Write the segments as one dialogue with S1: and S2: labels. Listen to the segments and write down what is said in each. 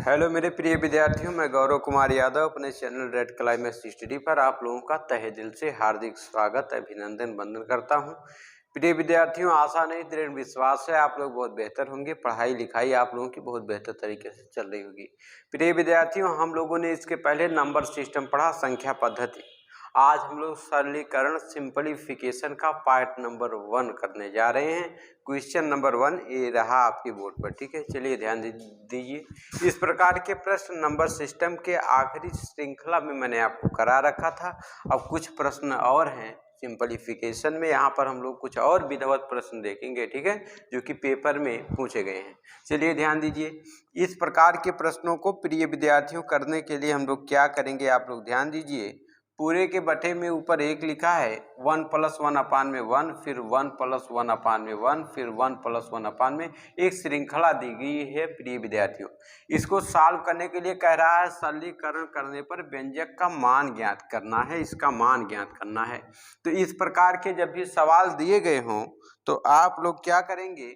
S1: Hello मेरे प्रिय विद्यार्थियों, मैं गौरव कुमार यादव अपने चैनल रेड क्लाइमेक्स स्टडी पर आप लोगों का तहे दिल से हार्दिक स्वागत अभिनंदन वंदन करता हूं। प्रिय विद्यार्थियों, आशा नहीं दृढ़ विश्वास है आप लोग बहुत बेहतर होंगे। पढ़ाई लिखाई आप लोगों की बहुत बेहतर तरीके से चल रही होगी। प्रिय विद्यार्थियों, हम लोगों ने इसके पहले नंबर सिस्टम पढ़ा, संख्या पद्धति। आज हम लोग सरलीकरण सिंपलीफिकेशन का पार्ट नंबर 1 करने जा रहे हैं। क्वेश्चन नंबर 1 ये रहा आपके बोर्ड पर, ठीक है। चलिए ध्यान दीजिए। इस प्रकार के प्रश्न नंबर सिस्टम के आखिरी श्रृंखला में मैंने आपको करा रखा था। अब कुछ प्रश्न और हैं सिंपलीफिकेशन में, यहाँ पर हम लोग कुछ और विधिवत प्रश्न देखेंगे, ठीक है, जो कि पेपर में पूछे गए हैं। चलिए ध्यान दीजिए। इस प्रकार के प्रश्नों को प्रिय विद्यार्थियों करने के लिए हम लोग क्या करेंगे, आप लोग ध्यान दीजिए। पूरे के बटे में ऊपर 1 लिखा है, 1 + 1/1, फिर 1 + 1/1, फिर 1 + 1/, एक श्रृंखला दी गई है प्रिय विद्यार्थियों। इसको सॉल्व करने के लिए कह रहा है सरलीकरण करने पर व्यंजक का मान ज्ञात करना है, इसका मान ज्ञात करना है। तो इस प्रकार के जब भी सवाल दिए गए हों तो आप लोग क्या करेंगे,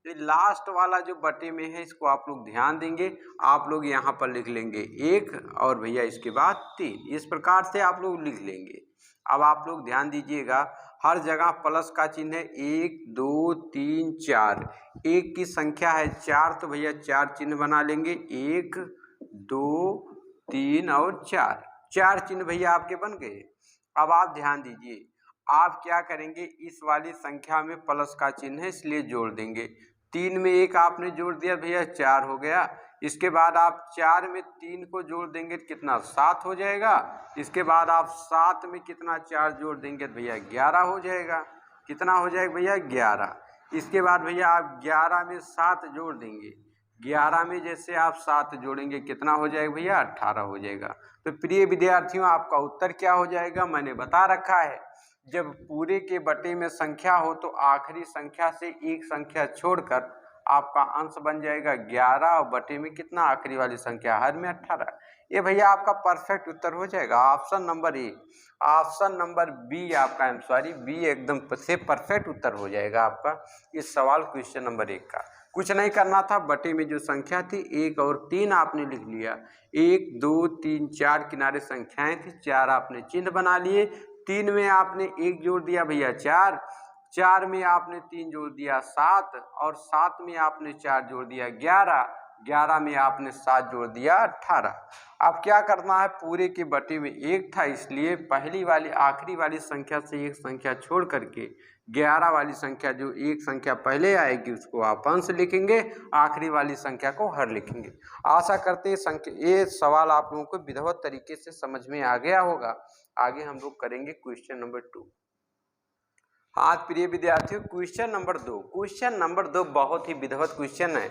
S1: लास्ट वाला जो बटे में है इसको आप लोग ध्यान देंगे। आप लोग यहाँ पर लिख लेंगे 1 और भैया इसके बाद 3, इस प्रकार से आप लोग लिख लेंगे। अब आप लोग ध्यान दीजिएगा, हर जगह प्लस का चिन्ह है। 1 2 3 4, एक की संख्या है 4 तो भैया 4 चिन्ह बना लेंगे। 1 2 3 और 4 चिन्ह भैया आपके बन गए। अब आप ध्यान दीजिए, आप क्या करेंगे, इस वाली संख्या में प्लस का चिन्ह है इसलिए जोड़ देंगे। 3 में 1 आपने जोड़ दिया भैया 4 हो गया। इसके बाद आप 4 में 3 को जोड़ देंगे कितना, 7 हो जाएगा। इसके बाद आप 7 में कितना 4 जोड़ देंगे भैया 11 हो जाएगा। कितना हो जाएगा भैया 11। इसके बाद भैया आप 11 में 7 जोड़ देंगे। 11 में जैसे आप 7 जोड़ेंगे कितना हो जाएगा भैया 18 हो जाएगा। तो प्रिय विद्यार्थियों, आपका उत्तर क्या हो जाएगा, मैंने बता रखा है। जब पूरे के बटे में संख्या हो तो आखिरी संख्या से एक संख्या छोड़कर आपका अंश बन जाएगा 11 और बटे में कितना आखिरी वाली संख्या हर में 18। ये भैया आपका परफेक्ट उत्तर हो जाएगा, option number A. Option number B आपका, बी एकदम से परफेक्ट उत्तर हो जाएगा आपका इस सवाल क्वेश्चन नंबर 1 का। कुछ नहीं करना था, बटे में जो संख्या थी 1 और 3 आपने लिख लिया। 1 2 3 4 किनारे संख्याएं थी, 4 आपने चिन्ह बना लिए। 3 में आपने 1 जोड़ दिया भैया 4, 4 में आपने 3 जोड़ दिया 7, और 7 में आपने 4 जोड़ दिया 11, 11 में आपने 7 जोड़ दिया 18। अब क्या करना है, पूरे के बटे में 1 था इसलिए पहली वाली आखिरी वाली संख्या से एक संख्या छोड़ करके 11 वाली संख्या जो एक संख्या पहले आएगी उसको आप अंश लिखेंगे, आखिरी वाली संख्या को हर लिखेंगे। आशा करते हैं ये सवाल आप लोगों को विधिवत तरीके से समझ में आ गया होगा। आगे हम लोग करेंगे क्वेश्चन नंबर 2। हाँ प्रिय विद्यार्थियों, क्वेश्चन नंबर 2 बहुत ही विधिवत क्वेश्चन है,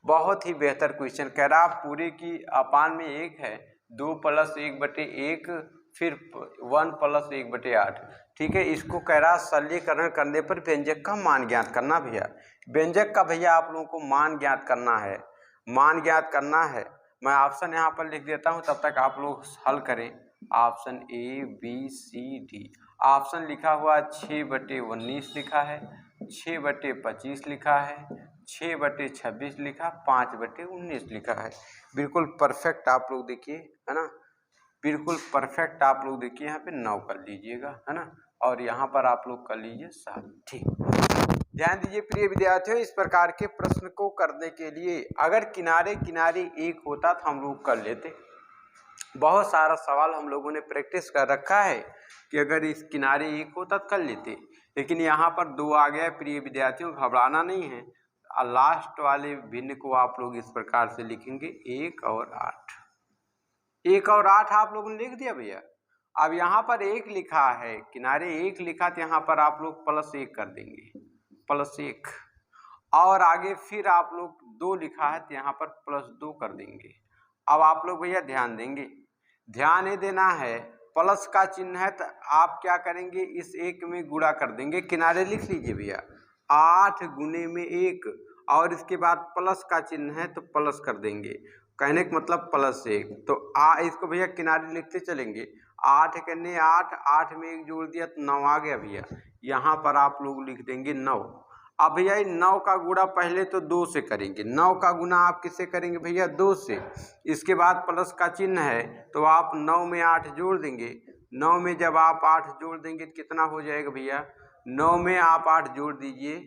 S1: बहुत ही बेहतर क्वेश्चन। कह रहा पूरे की अपान में 1 है, 2 + 1/1, फिर 1 + 1/8, ठीक है। इसको कह रहा सरलीकरण करने पर व्यंजक का मान ज्ञात करना। भैया व्यंजक का भैया आप लोगों को मान ज्ञात करना है, मान ज्ञात करना है। मैं ऑप्शन यहाँ पर लिख देता हूँ, तब तक आप लोग हल करें। Option A B C D. Option लिखा हुआ 6/19 लिखा है, 6/25 लिखा है, 6/26 लिखा, 5/19 लिखा है। बिल्कुल परफेक्ट आप लोग देखिए, है ना, बिल्कुल परफेक्ट आप लोग देखिए। यहाँ पे 9 कर लीजिएगा, है ना, और यहाँ पर आप लोग कर लीजिए 7, ठीक। ध्यान दीजिए प्रिय विद्यार्थियों, इस प्रकार के प्रश्न को करने के लिए अगर किनारे किनारे 1 होता तो हम लोग कर लेते। बहुत सारा सवाल हम लोगों ने प्रैक्टिस कर रखा है कि अगर इस किनारे 1 होता तो कर लेते, लेकिन यहाँ पर 2 आ गया। प्रिय विद्यार्थियों, घबराना नहीं है। लास्ट वाले भिन्न को आप लोग इस प्रकार से लिखेंगे 1 और 8। 1 और 8 आप लोगों ने लिख दिया भैया। अब यहाँ पर 1 लिखा है, किनारे 1 लिखा तो यहाँ पर आप लोग +1 कर देंगे, +1, और आगे फिर आप लोग 2 लिखा है तो यहाँ पर +2 कर देंगे। अब आप लोग भैया ध्यान देंगे, ध्यान ये देना है, प्लस का चिन्ह है तो आप क्या करेंगे, इस 1 में गुणा कर देंगे। किनारे लिख लीजिए भैया, 8 गुने में 1, और इसके बाद प्लस का चिन्ह है तो प्लस कर देंगे। कहने का मतलब +1, तो इसको भैया किनारे लिखते चलेंगे। 8 करने 8, 8 में 1 जोड़ दिया तो 9 आ गया भैया। यहाँ पर आप लोग लिख देंगे 9। अब भैया 9 का गुणा पहले तो 2 से करेंगे, 9 का गुणा आप किससे करेंगे भैया 2 से। इसके बाद प्लस का चिन्ह है तो आप 9 में 8 जोड़ देंगे। 9 में जब आप 8 जोड़ देंगे तो कितना हो जाएगा भैया, 9 में आप 8 जोड़ दीजिए।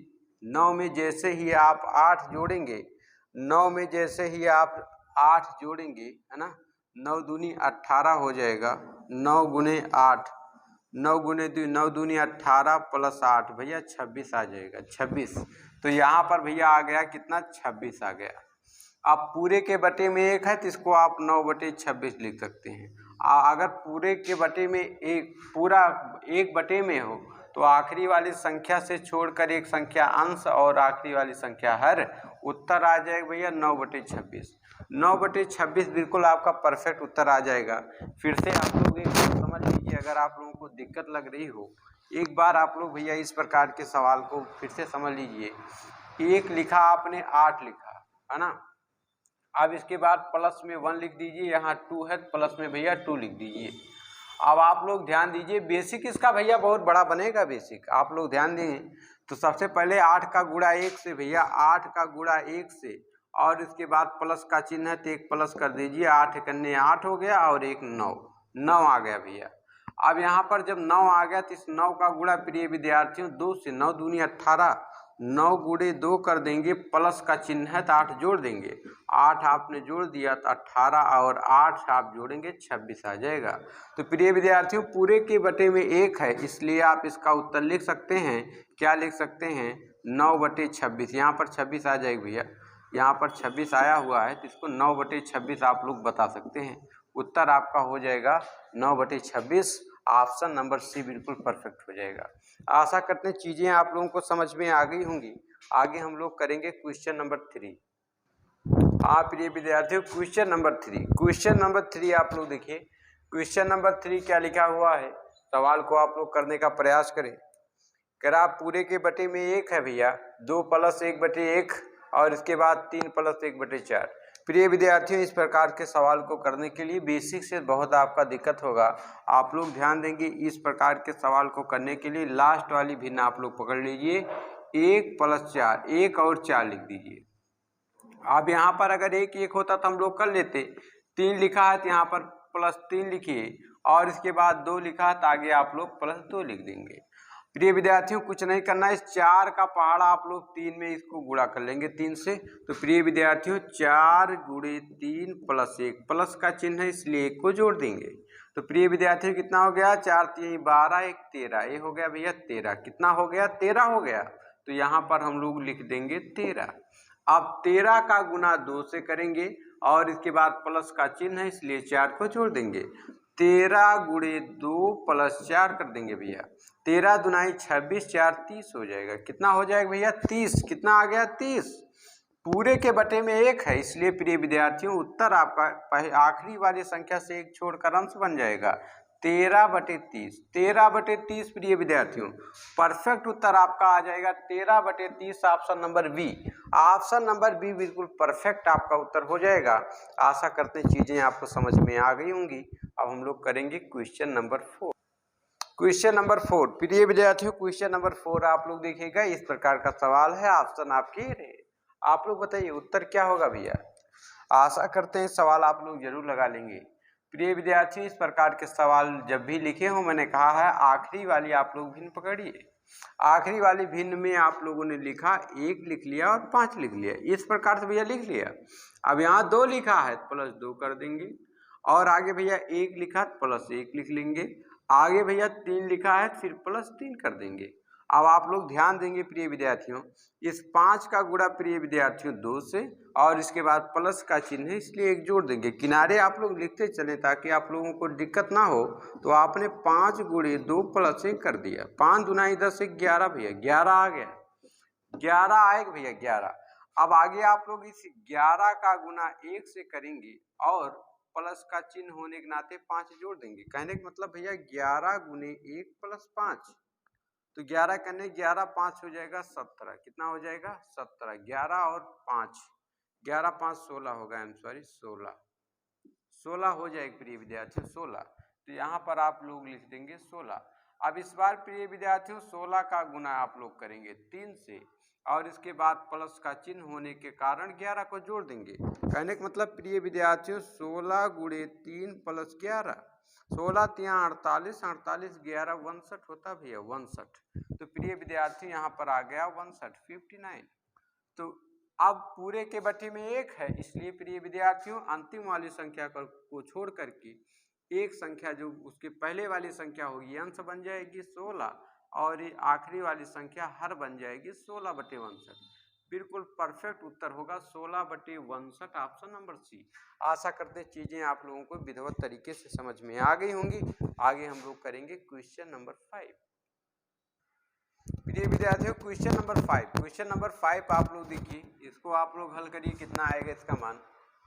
S1: 9 में जैसे ही आप 8 जोड़ेंगे, 9 में जैसे ही आप 8 जोड़ेंगे, है ना, 9 दूनी 18 हो जाएगा। 9 गुने 8, 9 गुने 2, 9 दूनी 18 प्लस 8 भैया 26 आ जाएगा, 26। तो यहाँ पर भैया आ गया कितना, 26 आ गया। अब पूरे के बटे में 1 है तो इसको आप 9/26 लिख सकते हैं। अगर पूरे के बटे में एक पूरा 1 बटे में हो तो आखिरी वाली संख्या से छोड़कर एक संख्या अंश और आखिरी वाली संख्या हर, उत्तर आ जाएगा भैया 9/26। 9/26 बिल्कुल आपका परफेक्ट उत्तर आ जाएगा। फिर से आप लोग एक बात समझ लीजिए, अगर आप लोगों को दिक्कत लग रही हो, एक बार आप लोग भैया इस प्रकार के सवाल को फिर से समझ लीजिए। 1 लिखा आपने, 8 लिखा, है ना, अब इसके बाद प्लस में 1 लिख दीजिए, यहाँ 2 है प्लस में भैया 2 लिख दीजिए। अब आप लोग ध्यान दीजिए, बेसिक इसका भैया बहुत बड़ा बनेगा बेसिक, आप लोग ध्यान दें। तो सबसे पहले 8 का गुणा 1 से भैया, 8 का गुणा 1 से, और इसके बाद प्लस का चिन्ह है तो एक प्लस कर दीजिए। 8 कन्ने 8 हो गया और एक 9, 9 आ गया भैया। अब यहाँ पर जब 9 आ गया तो इस 9 का गुणा प्रिय विद्यार्थियों 2 से, 9 दूनी 18, 9 गुणे 2 कर देंगे, प्लस का चिन्ह है तो 8 जोड़ देंगे। 8 आपने जोड़ दिया तो 18 और 8 आप जोड़ेंगे 26 आ जाएगा। तो प्रिय विद्यार्थियों पूरे के बटे में 1 है, इसलिए आप इसका उत्तर लिख सकते हैं, क्या लिख सकते हैं, 9/26। यहाँ पर 26 आ जाएगा भैया, यहाँ पर 26 आया हुआ है तो इसको 9/26 आप लोग बता सकते हैं। उत्तर आपका हो जाएगा 9/26। ऑप्शन नंबर सी बिल्कुल परफेक्ट हो जाएगा। आशा करते हैं चीज़ें आप लोगों को समझ में आ गई होंगी। आगे हम लोग करेंगे क्वेश्चन नंबर 3। आप प्रिय विद्यार्थियों क्वेश्चन नंबर 3 आप लोग देखिए। क्वेश्चन नंबर 3 क्या लिखा हुआ है, सवाल को आप लोग करने का प्रयास करें। कह रहा पूरे के बटे में 1 है भैया, 2 + 1/1 और इसके बाद 3 + 1/4। प्रिय विद्यार्थियों इस प्रकार के सवाल को करने के लिए बेसिक से बहुत आपका दिक्कत होगा। आप लोग ध्यान देंगे, इस प्रकार के सवाल को करने के लिए लास्ट वाली भिन्न आप लोग पकड़ लीजिए, 1 + 4, 1 और 4 लिख दीजिए। अब यहाँ पर अगर 1 होता तो हम लोग कर लेते, 3 लिखा है तो यहाँ पर +3 लिखिए और इसके बाद 2 लिखा है तो आगे आप लोग +2 लिख देंगे। प्रिय विद्यार्थियों कुछ नहीं करना है, इस 4 का पहाड़ा आप लोग 3 में इसको गुणा कर लेंगे 3 से। तो प्रिय विद्यार्थियों 4 गुणे 3 + 1, प्लस का चिन्ह है इसलिए 1 को जोड़ देंगे। तो प्रिय विद्यार्थियों कितना हो गया, 4 × 3 = 12, 1 13, ये हो गया भैया 13। कितना हो गया, 13 हो गया। तो यहाँ पर हम लोग लिख देंगे 13। अब 13 का गुना 2 से करेंगे और इसके बाद प्लस का चिन्ह है इसलिए 4 को जोड़ देंगे। 13 गुणे 2 + 4 कर देंगे भैया। 13 दूनाई 26, 4 30 हो जाएगा। कितना हो जाएगा भैया, 30। कितना आ गया, 30। पूरे के बटे में 1 है इसलिए प्रिय विद्यार्थियों उत्तर आपका आखिरी वाली संख्या से 1 छोड़कर अंश बन जाएगा 13/30। 13/30 प्रिय विद्यार्थियों परफेक्ट उत्तर आपका आ जाएगा 13/30। Option number B, option number B बिल्कुल परफेक्ट आपका उत्तर हो जाएगा। आशा करते हैं चीजें आपको समझ में आ गई होंगी। अब हम लोग करेंगे क्वेश्चन नंबर 4। क्वेश्चन नंबर 4 प्रिय विद्यार्थियों क्वेश्चन नंबर 4 आप लोग देखिएगा, इस प्रकार का सवाल है, ऑप्शन आपके रहे। आप लोग बताइए उत्तर क्या होगा भैया। आशा करते हैं सवाल आप लोग जरूर लगा लेंगे। प्रिय विद्यार्थियों इस प्रकार के सवाल जब भी लिखे हो, मैंने कहा है आखिरी वाली आप लोग भिन्न पकड़िए। आखिरी वाली भिन्न में आप लोगों ने लिखा 1 लिख लिया और 5 लिख लिया, इस प्रकार से भैया लिख लिया। अब यहाँ 2 लिखा है +2 कर देंगे और आगे भैया 1 लिखा +1 लिख लेंगे। आगे भैया 3 लिखा है फिर +3 कर देंगे। अब आप लोग ध्यान देंगे प्रिय विद्यार्थियों, इस 5 का गुणा प्रिय विद्यार्थियों 2 से और इसके बाद प्लस का चिन्ह है इसलिए 1 जोड़ देंगे। किनारे आप लोग लिखते चलें ताकि आप लोगों को दिक्कत ना हो। तो आपने 5 गुणे 2 + 1 कर दिया। 5 दूनाई 10, 11 भैया 11 आ गया। 11 आएगा भैया 11। अब आगे आप लोग इस 11 का गुना 1 से करेंगे और प्लस का चिन्ह होने के नाते 5 जोड़ देंगे। कहने का मतलब भैया 11 गुने 1 + 5, तो 11 करने 11 5 हो जाएगा 17। कितना हो जाएगा 17। 11 और 5, 11 5 16 होगा, आई एम सॉरी 16 हो जाएगा प्रिय विद्यार्थियों 16। तो यहाँ पर आप लोग लिख देंगे 16। अब इस बार प्रिय विद्यार्थियों 16 का गुना आप लोग करेंगे 3 से और इसके बाद प्लस का चिन्ह होने के कारण 11 को जोड़ देंगे। कहने का मतलब प्रिय विद्यार्थियों 16 गुणे 3 प्लस 11, 16 तिया 48, 48 11 62 होता भैया 62। तो प्रिय विद्यार्थी यहाँ पर आ गया 62 59। तो अब पूरे के बटे में 1 है, इसलिए प्रिय विद्यार्थियों अंतिम वाली संख्या को छोड़ करके एक संख्या जो उसके पहले वाली संख्या होगी अंश बन जाएगी 16 और ये आखिरी वाली संख्या हर बन जाएगी 16/62। बिल्कुल परफेक्ट उत्तर होगा 16/62, ऑप्शन नंबर सी। आशा करते हैं चीजें आप लोगों को विधिवत तरीके से समझ में आ गई होंगी। आगे हम लोग करेंगे क्वेश्चन नंबर 5। प्रिय विद्यार्थियों क्वेश्चन नंबर 5, क्वेश्चन नंबर 5 आप लोग देखिए, इसको आप लोग हल करिए। कितना आएगा इसका मान,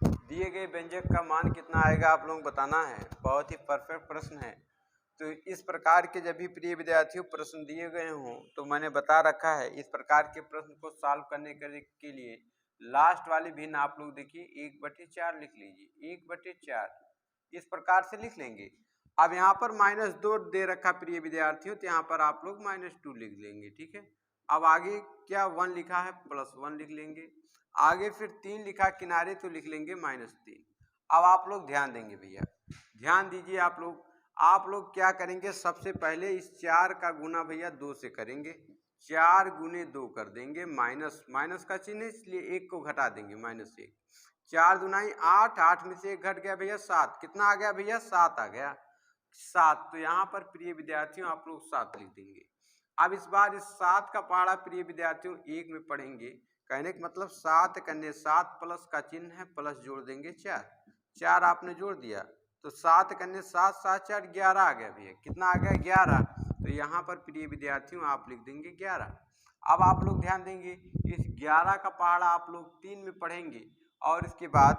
S1: दिए गए व्यंजक का मान कितना आएगा आप लोग बताना है। बहुत ही परफेक्ट प्रश्न है। तो इस प्रकार के जब भी प्रिय विद्यार्थियों प्रश्न दिए गए हों तो मैंने बता रखा है, इस प्रकार के प्रश्न को सॉल्व करने के लिए लास्ट वाली भिन्न आप लोग देखिए 1/4 लिख लीजिए। 1/4 इस प्रकार से लिख लेंगे। अब यहाँ पर -2 दे रखा प्रिय विद्यार्थियों, तो यहाँ पर आप लोग -2 लिख लेंगे, ठीक है। अब आगे क्या 1 लिखा है +1 लिख लेंगे। आगे फिर 3 लिखा किनारे तो लिख लेंगे -3। अब आप लोग ध्यान देंगे भैया, ध्यान दीजिए आप लोग क्या करेंगे, सबसे पहले इस 4 का गुना भैया 2 से करेंगे। 4 गुने 2 कर देंगे, माइनस का चिन्ह इसलिए 1 को घटा देंगे -1। 4 दूनाई 8, 8 में से 1 घट गया भैया 7। कितना आ गया भैया 7 आ गया 7। तो यहाँ पर प्रिय विद्यार्थियों आप लोग 7 लिख देंगे। अब इस बार इस 7 का पहाड़ा प्रिय विद्यार्थियों 1 में पढ़ेंगे। कहने का मतलब 7 कन्ने 7 प्लस का चिन्ह है, प्लस जोड़ देंगे 4। 4 आपने जोड़ दिया तो 7 कन्ने 7 7 4 11 आ गया भैया। कितना आ गया 11। तो यहाँ पर प्रिय विद्यार्थियों आप लिख देंगे 11। अब आप लोग ध्यान देंगे इस 11 का पहाड़ा आप लोग 3 में पढ़ेंगे और इसके बाद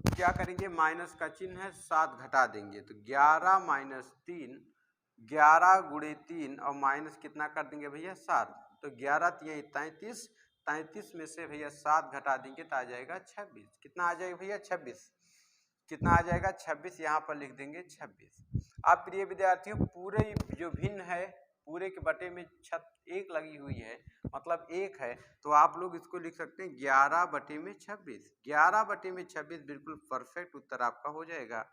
S1: क्या करेंगे, माइनस का चिन्ह है 7 घटा देंगे। तो 11 - 3, 11 गुणे 3 और माइनस कितना कर देंगे भैया 7। तो 11 तिया 33, 33 में से भैया 7 घटा देंगे तो आ जाएगा 26। कितना आ जाएगा भैया 26। कितना आ जाएगा 26, यहाँ पर लिख देंगे 26। अब प्रिय विद्यार्थियों पूरे जो भिन्न है पूरे के बटे में 1 लगी हुई है, मतलब 1 है, तो आप लोग इसको लिख सकते हैं 11/26। 11/26 बिल्कुल परफेक्ट उत्तर आपका हो जाएगा।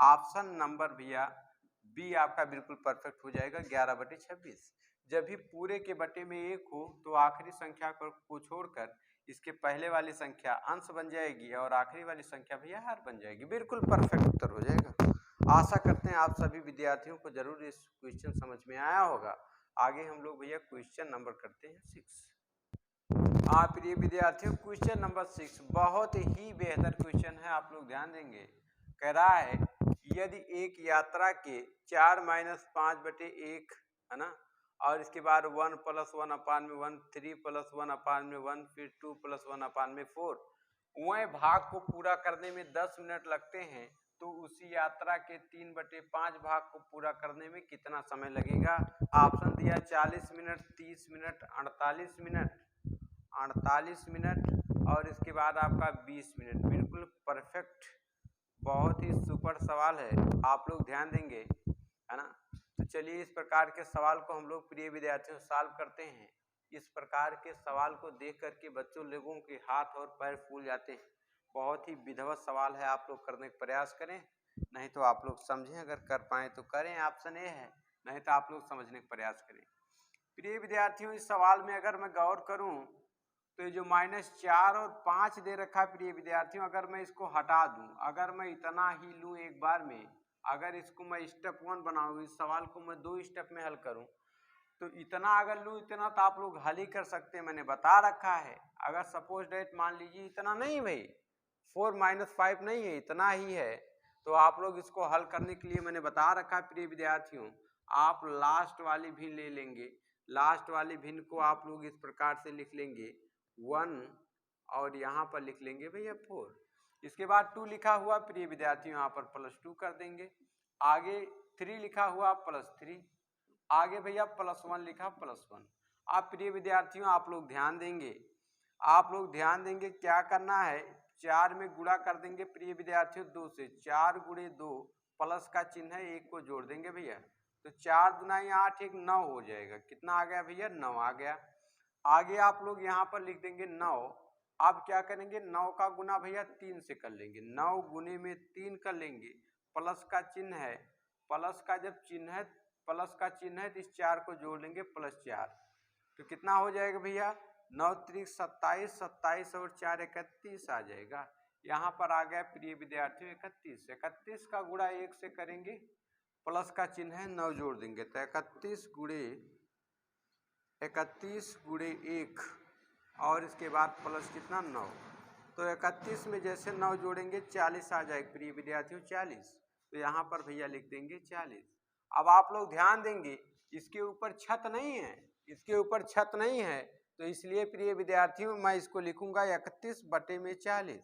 S1: ऑप्शन नंबर भैया बी आपका बिल्कुल परफेक्ट हो जाएगा 11/26। जब भी पूरे के बटे में 1 हो तो आखिरी संख्या को छोड़कर इसके पहले वाली संख्या अंश बन जाएगी और आखिरी वाली संख्या भैया हर बन जाएगी। बिल्कुल परफेक्ट उत्तर हो जाएगा। आशा करते हैं आप सभी विद्यार्थियों को जरूर इस क्वेश्चन समझ में आया होगा। आगे हम लोग भैया क्वेश्चन नंबर करते हैं 6। हाँ प्रिय विद्यार्थियों क्वेश्चन नंबर 6 बहुत ही बेहतर क्वेश्चन है, आप लोग ध्यान देंगे। कह रहा है यदि एक यात्रा के 4 - 5/1 है ना, और इसके बाद 1 + 1/1, 3 + 1/1, फिर 2 + 1/4 वह भाग को पूरा करने में 10 मिनट लगते हैं, तो उसी यात्रा के 3/5 भाग को पूरा करने में कितना समय लगेगा। ऑप्शन दिया 40 मिनट, 30 मिनट, 48 मिनट, 48 मिनट और इसके बाद आपका 20 मिनट। बिल्कुल परफेक्ट, बहुत ही सुपर सवाल है, आप लोग ध्यान देंगे है ना। तो चलिए इस प्रकार के सवाल को हम लोग प्रिय विद्यार्थियों सॉल्व करते हैं। इस प्रकार के सवाल को देख करके बच्चों लोगों के हाथ और पैर फूल जाते हैं। बहुत ही विधिवत सवाल है, आप लोग करने का प्रयास करें, नहीं तो आप लोग समझें, अगर कर पाएँ तो करें, ऑप्शन ए है, नहीं तो आप लोग समझने का प्रयास करें। प्रिय विद्यार्थियों इस सवाल में अगर मैं गौर करूं तो ये जो -4 और 5 दे रखा है प्रिय विद्यार्थियों, अगर मैं इसको हटा दूं, अगर मैं इतना ही लूं एक बार में, अगर इसको मैं स्टेप 1 बनाऊं, इस सवाल को मैं 2 स्टेप में हल करूं, तो इतना अगर लूं इतना तो आप लोग हल ही कर सकते हैं, मैंने बता रखा है। अगर सपोज डेट मान लीजिए इतना नहीं भाई 4 - 5 नहीं है, इतना ही है, तो आप लोग इसको हल करने के लिए मैंने बता रखा है प्रिय विद्यार्थियों, आप लास्ट वाली भिन्न ले लेंगे। लास्ट वाली भिन्न को आप लोग इस प्रकार से लिख लेंगे 1 और यहाँ पर लिख लेंगे भैया 4। इसके बाद 2 लिखा हुआ प्रिय विद्यार्थियों यहाँ पर +2 कर देंगे। आगे 3 लिखा हुआ +3, आगे भैया +1 लिखा +1। अब प्रिय विद्यार्थियों आप लोग ध्यान देंगे, आप लोग ध्यान देंगे क्या करना है, 4 में गुणा कर देंगे प्रिय विद्यार्थियों 2 से। 4 गुणे 2 प्लस का चिन्ह है 1 को जोड़ देंगे भैया, तो 4 दूना 8 1 9 हो जाएगा। कितना आ गया भैया 9 आ गया। आगे आप लोग यहाँ पर लिख देंगे 9। अब क्या करेंगे, 9 का गुना भैया 3 से कर लेंगे, 9 गुने में 3 कर लेंगे, प्लस का चिन्ह है, प्लस का जब चिन्ह है, प्लस का चिन्ह है तो इस 4 को जोड़ लेंगे +4, तो कितना हो जाएगा भैया 9 त्रिक 27, 27 और 4 31 आ जाएगा। यहाँ पर आ गया प्रिय विद्यार्थियों 31, 31 का गुणा 1 से करेंगे, प्लस का चिन्ह है 9 जोड़ देंगे तो 31 गुणे 1 और इसके बाद प्लस कितना 9, तो 31 में जैसे 9 जोड़ेंगे 40 आ जाएगा प्रिय विद्यार्थियों 40, तो यहाँ पर भैया लिख देंगे 40। अब आप लोग ध्यान देंगे इसके ऊपर छत नहीं है, इसके ऊपर छत नहीं है, तो इसलिए प्रिय विद्यार्थियों मैं इसको लिखूंगा 31/40,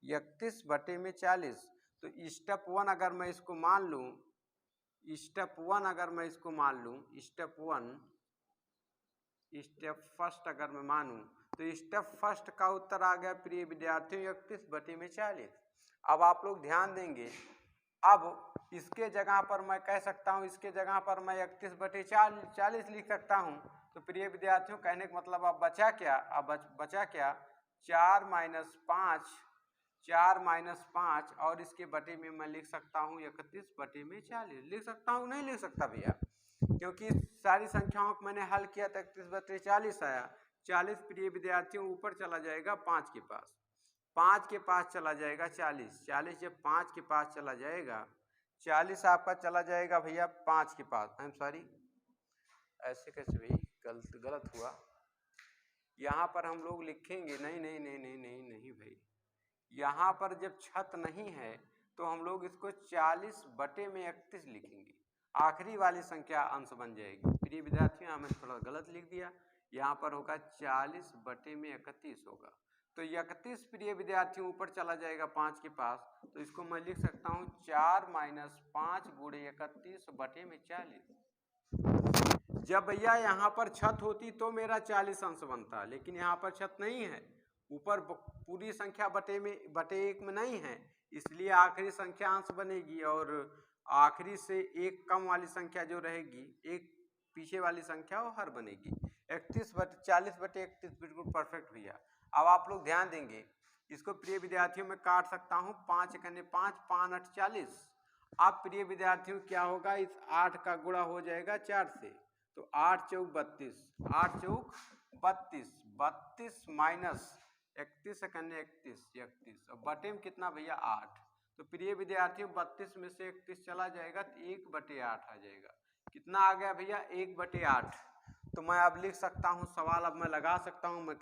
S1: 31/40। तो स्टेप 1 अगर मैं इसको मान लूँ, स्टेप 1 अगर मैं इसको मान लूँ, स्टेप फर्स्ट अगर मैं मानूं तो स्टेप फर्स्ट का उत्तर आ गया प्रिय विद्यार्थियों 31/40। अब आप लोग ध्यान देंगे, अब इसके जगह पर मैं कह सकता हूं, इसके जगह पर मैं 31/40 लिख सकता हूं, तो प्रिय विद्यार्थियों कहने का मतलब अब बचा क्या, अब बचा क्या 4 - 5 और इसके बटे में मैं लिख सकता हूँ 31/40 लिख सकता हूँ, नहीं लिख सकता भैया, क्योंकि सारी संख्याओं को मैंने हल किया तो 31/40 आया। 40 प्रिय विद्यार्थियों ऊपर चला जाएगा 5 के पास, 5 के पास चला जाएगा 40, 40 जब 5 के पास चला जाएगा, 40 आपका चला जाएगा भैया 5 के पास, आई एम सॉरी ऐसे कैसे भाई, गलत हुआ, यहाँ पर हम लोग लिखेंगे नहीं नहीं नहीं नहीं नहीं नहीं भाई, यहाँ पर जब छत नहीं है तो हम लोग इसको 40/31 लिखेंगे, आखिरी वाली संख्या अंश बन जाएगी। प्रिय विद्यार्थियों हमें थोड़ा गलत लिख दिया, यहाँ पर होगा 40/31 होगा, तो 31 प्रिय विद्यार्थियों ऊपर चला जाएगा 5 के पास, तो इसको मैं लिख सकता हूँ 4 - 5 गुणे 31/40। जब भैया यहाँ पर छत होती तो मेरा 40 अंश बनता, लेकिन यहाँ पर छत नहीं है, ऊपर पूरी संख्या बटे 1 में नहीं है, इसलिए आखिरी संख्या अंश बनेगी और आखिरी से एक कम वाली संख्या जो रहेगी, एक पीछे वाली संख्या वो हर बनेगी। 40/31 बिल्कुल परफेक्ट भैया। अब आप लोग ध्यान देंगे, इसको प्रिय विद्यार्थियों में काट सकता हूँ, 5 × 5 5 8 40। अब प्रिय विद्यार्थियों क्या होगा, इस 8 का गुणा हो जाएगा 4 से, तो 8 × 4 = 32, 8 × 4 = 32, 32 माइनस 31 × 31 और बटे में कितना भैया 8, तो प्रिय विद्यार्थियों 32 में से 31 चला जाएगा तो 1/8 आ जाएगा, कितना आ गया भैया 1/8। तो मैं अब लिख सकता हूँ, सवाल अब मैं लगा सकता हूँ, मैं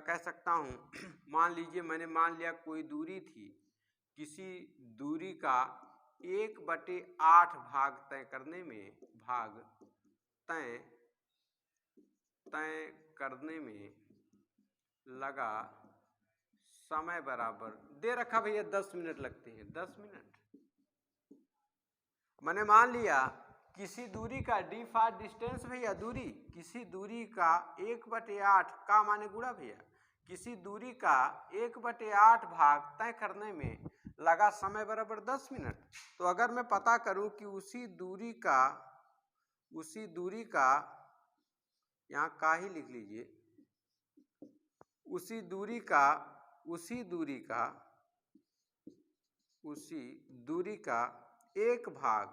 S1: कह सकता हूँ मान लीजिए मैंने मान लिया कोई दूरी थी, किसी दूरी का 1/8 भाग तय करने में लगा समय बराबर दे रखा भैया 10 मिनट लगते हैं, 10 मिनट। मैंने मान लिया किसी दूरी का d फॉर डिस्टेंस भैया, दूरी, किसी दूरी का 1/8 का माने गुणा भैया, किसी दूरी का 1/8 भाग तय करने में लगा समय बराबर 10 मिनट। तो अगर मैं पता करूं कि उसी दूरी यहाँ का ही लिख लीजिए, उसी दूरी का एक भाग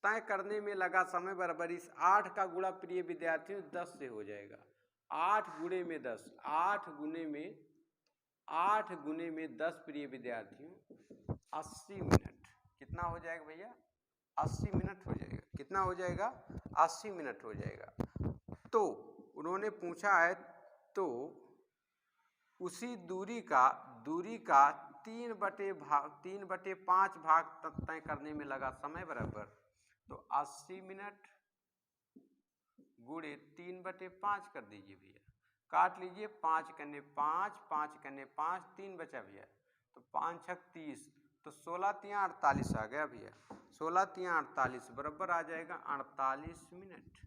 S1: तय करने में लगा समय बराबर इस 8 का गुणा प्रिय विद्यार्थियों 10 से हो जाएगा, 8 गुणे में 10, 8 गुणे में 10 प्रिय विद्यार्थियों 80 मिनट, कितना हो जाएगा भैया 80 मिनट हो जाएगा, कितना हो जाएगा 80 मिनट हो जाएगा। तो उन्होंने पूछा है, तो उसी दूरी का 3/5 भाग तय करने में लगा समय बराबर, तो 80 मिनट गुणे 3/5 कर दीजिए भैया, काट लीजिए, 5 × 5 5 × 5 3 बचा भैया, तो 5 × 6 = 30, तो 16 × 3 = 48 आ गया भैया, 16 × 3 = 48 बराबर आ जाएगा 48 मिनट।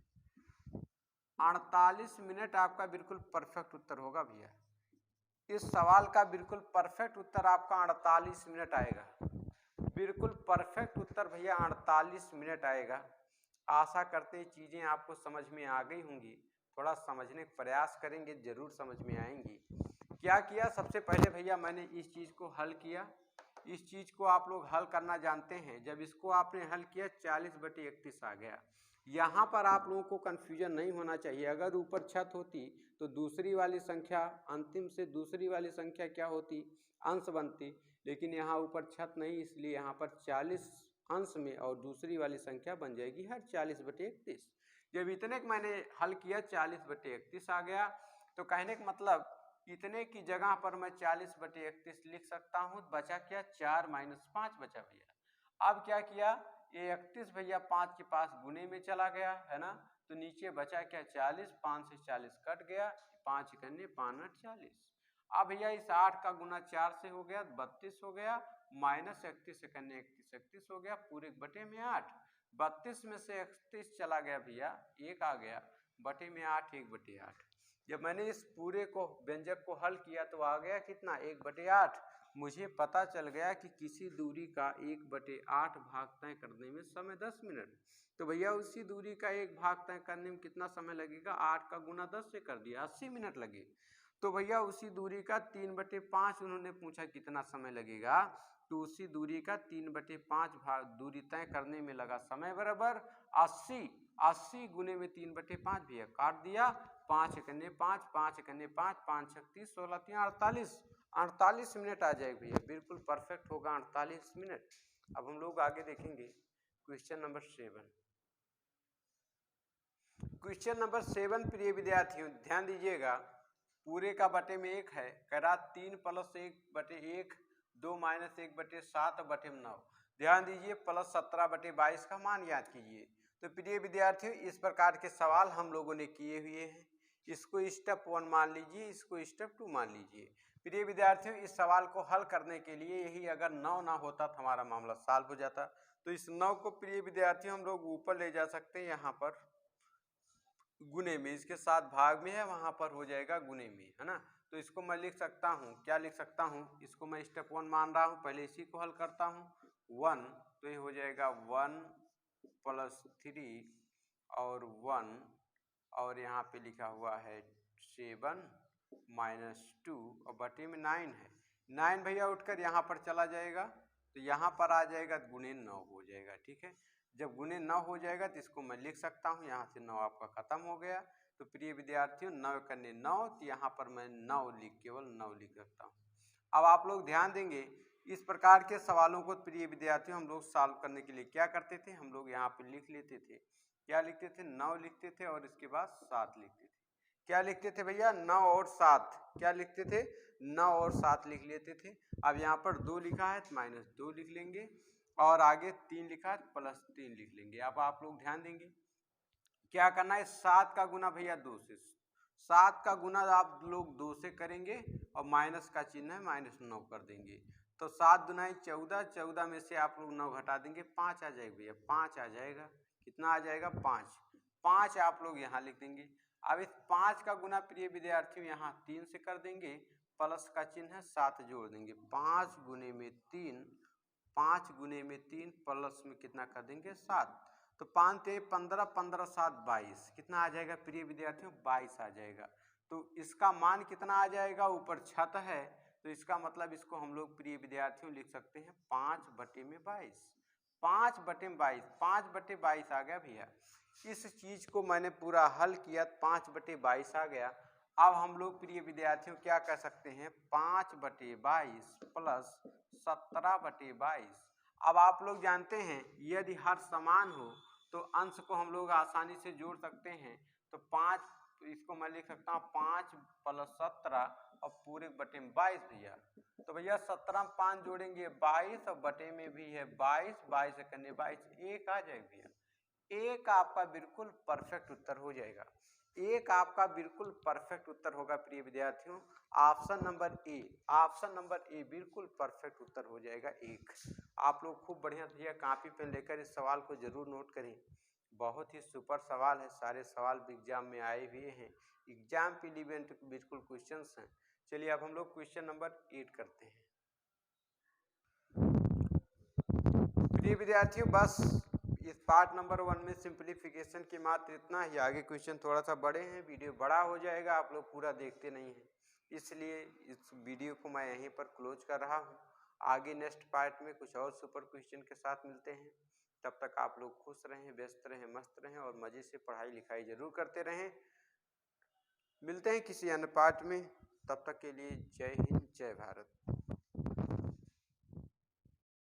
S1: 48 मिनट आपका बिल्कुल परफेक्ट उत्तर होगा भैया, इस सवाल का बिल्कुल परफेक्ट उत्तर आपका 48 मिनट आएगा, बिल्कुल परफेक्ट उत्तर भैया 48 मिनट आएगा। आशा करते हैं चीज़ें आपको समझ में आ गई होंगी। थोड़ा समझने का प्रयास करेंगे, ज़रूर समझ में आएंगी। क्या किया, सबसे पहले भैया मैंने इस चीज़ को हल किया। इस चीज़ को आप लोग हल करना जानते हैं। जब इसको आपने हल किया 40/31 आ गया। यहाँ पर आप लोगों को कन्फ्यूजन नहीं होना चाहिए। अगर ऊपर छत होती तो दूसरी वाली संख्या, अंतिम से दूसरी वाली संख्या क्या होती, अंश बनती। लेकिन यहाँ ऊपर छत नहीं, इसलिए यहाँ पर 40 अंश में और दूसरी वाली संख्या बन जाएगी हर 40/31। जब इतने को मैंने हल किया 40/31 आ गया, तो कहने का मतलब इतने की जगह पर मैं 40/31 लिख सकता हूँ। बचा क्या, 4 - 5 बचा भैया। अब क्या किया, ये 31 भैया 5 के पास गुने में चला गया है ना, तो नीचे बचा क्या, 40। 5 से 40 कट गया, 5 कन्ने 5 8 40। अब भैया इस 8 का गुना 4 से हो गया 32 हो गया, -31 कन्ने 31 हो गया, पूरे बटे में 8। 32 में से 31 चला गया भैया, 1 आ गया, बटे में 8, 1/8। जब मैंने इस पूरे को व्यंजक को हल किया तो आ गया कितना, 1/8। मुझे पता चल गया कि किसी दूरी का 1/8 भाग तय करने में समय 10 मिनट। तो भैया उसी दूरी का एक भाग तय करने में कितना समय लगेगा, 8 का गुना 10 से कर दिया, 80 मिनट लगे। तो भैया उसी दूरी का 3/5 उन्होंने पूछा कितना समय लगेगा, तो उसी दूरी का 3/5 भाग दूरी तय करने में लगा समय बराबर 80। 80 गुने में 3/5 भैया काट दिया, 5 कन्ने 5, 5 कन्ने 5, 5 6 30, 16 3 48। 48 मिनट आ जाएगा भैया, बिल्कुल परफेक्ट होगा 48 मिनट। अब हम लोग आगे देखेंगे क्वेश्चन नंबर 7। क्वेश्चन नंबर 7 प्रिय विद्यार्थियों ध्यान दीजिएगा, पूरे का बटे में 1 है, कह रहा 3 + 1/1, 2 - 1/7/9। ध्यान दीजिए, प्लस 17/22 का मान याद कीजिए। तो प्रिय विद्यार्थियों इस प्रकार के सवाल हम लोगों ने किए हुए हैं। इसको स्टेप 1 मान लीजिए, इसको स्टेप 2 मान लीजिए। प्रिय विद्यार्थियों इस सवाल को हल करने के लिए यही अगर 9 ना होता तो हमारा मामला सॉल्व हो जाता। तो इस 9 को प्रिय विद्यार्थियों हम लोग ऊपर ले जा सकते हैं, यहाँ पर गुने में, इसके साथ भाग में है, वहां पर हो जाएगा गुने में, है ना। तो इसको मैं लिख सकता हूँ, क्या लिख सकता हूँ, इसको मैं स्टेप 1 मान रहा हूँ, पहले इसी को हल करता हूँ। 1 तो ये हो जाएगा 1 + 3 और 1, और यहाँ पे लिखा हुआ है 7 - 2 और बटे में 9 है। 9 भैया उठकर यहाँ पर चला जाएगा, तो यहाँ पर आ जाएगा गुने 9 हो जाएगा, ठीक है। जब गुने 9 हो जाएगा तो इसको मैं लिख सकता हूँ, यहाँ से 9 आपका खत्म हो गया। तो प्रिय विद्यार्थियों 9 कन्ने 9, तो यहाँ पर मैं 9 केवल 9 लिख सकता हूँ। अब आप लोग ध्यान देंगे, इस प्रकार के सवालों को प्रिय विद्यार्थियों हम लोग सॉल्व करने के लिए क्या करते थे, हम लोग यहाँ पे लिख लेते थे, क्या लिखते थे, 9 लिखते थे और इसके बाद 7 लिखते थे। क्या लिखते थे भैया, 9 और 7, क्या लिखते थे, 9 और 7 लिख लेते थे। अब यहाँ पर 2 लिखा है तो -2 लिख लेंगे, और आगे 3 लिखा है तो +3 लिख लेंगे। अब आप लोग ध्यान देंगे, क्या करना है, 7 का गुना भैया 2 से, 7 का गुना आप लोग 2 से करेंगे और माइनस का चिन्ह है -9 कर देंगे। तो 7 दुनाई 14, 14 में से आप लोग 9 घटा देंगे, 5 आ जाएगा भैया, 5 आ जाएगा, कितना आ जाएगा, 5। 5 आप लोग यहाँ लिख देंगे। अब इस 5 का गुना प्रिय विद्यार्थियों यहाँ 3 से कर देंगे, प्लस का चिन्ह है 7 जोड़ देंगे, 5 गुने में 3, 5 गुने में 3 प्लस में कितना कर देंगे 7। तो 5 3 15, 15 7 22, कितना आ जाएगा प्रिय विद्यार्थियों, 22 आ जाएगा। तो इसका मान कितना आ जाएगा, ऊपर छत है तो इसका मतलब इसको हम लोग प्रिय विद्यार्थियों लिख सकते हैं 5/22। 5/22, 5/22 आ गया भैया। इस चीज को मैंने पूरा हल किया, 5/22 आ गया। अब हम लोग प्रिय विद्यार्थियों क्या कर सकते हैं, 5/22 प्लस 17/22। अब आप लोग जानते हैं यदि हर समान हो तो अंश को हम लोग आसानी से जोड़ सकते हैं। तो 5, इसको मैं लिख सकता हूँ 5 + 17 और पूरे बटे में 22 भैया। तो भैया 17 में 5 जोड़ेंगे 22 और बटे में भी है 22, 22 से करने 22, 1 आ जाएगा भैया। 1 आपका बिल्कुल परफेक्ट उत्तर हो जाएगा, 1 आपका बिल्कुल परफेक्ट उत्तर होगा प्रिय विद्यार्थियों। Option number A, option number ए बिल्कुल परफेक्ट उत्तर हो जाएगा 1। आप लोग खूब बढ़िया भैया कॉपी पेन लेकर इस सवाल को जरूर नोट करें, बहुत ही सुपर सवाल है, सारे सवाल भी एग्जाम में आए हुए हैं, एग्जाम के लिए बिल्कुल क्वेश्चंस हैं। चलिए अब हम लोग क्वेश्चन नंबर 8 करते हैं। प्रिय विद्यार्थियों बस इस पार्ट नंबर 1 में सिंप्लीफिकेशन की मात्र इतना ही। आगे क्वेश्चन थोड़ा सा बड़े हैं, वीडियो बड़ा हो जाएगा, आप लोग पूरा देखते नहीं हैं, इसलिए इस वीडियो को मैं यहीं पर क्लोज कर रहा हूँ। आगे नेक्स्ट पार्ट में कुछ और सुपर क्वेश्चन के साथ मिलते हैं। तब तक आप लोग खुश रहें, व्यस्त रहें, मस्त रहें और मज़े से पढ़ाई लिखाई जरूर करते रहें। मिलते हैं किसी अन्य पार्ट में, तब तक के लिए जय हिंद, जय भारत।